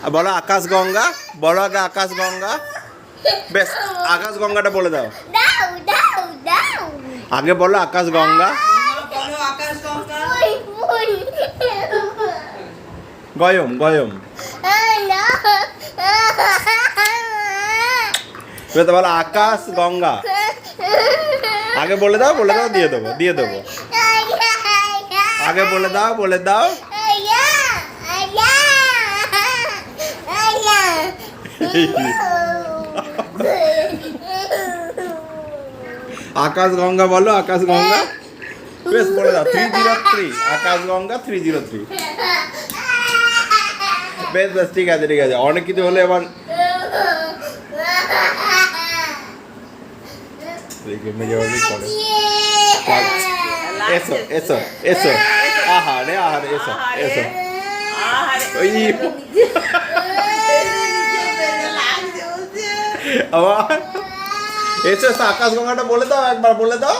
বলো আকাশ গঙ্গা, বলো আগে আকাশ গঙ্গা। বেশ, আকাশ গঙ্গাটা বলে দাও। দাও দাও দাও আগে বলো আকাশ গঙ্গা। বলো আকাশ গঙ্গা। ফুল ফুল গয়ম গয়ম। না এবার তো বলো আকাশ গঙ্গা। আগে বলে দাও দিয়ে দেবো দিয়ে দেবো। আগে বলে দাও আকাশ গঙ্গা বলো আকাশ গঙ্গা। বেশ বলে দাও 303 আকাশ গঙ্গা 303। বেশ বেশ ঠিক আছে অনেক কিছু হলে এবার এসো এসো এসো। আহারে আহারে এসো এসো। ওই আবার এসো এসো আকাশ গঙ্গাটা বলে দাও, একবার বলে দাও।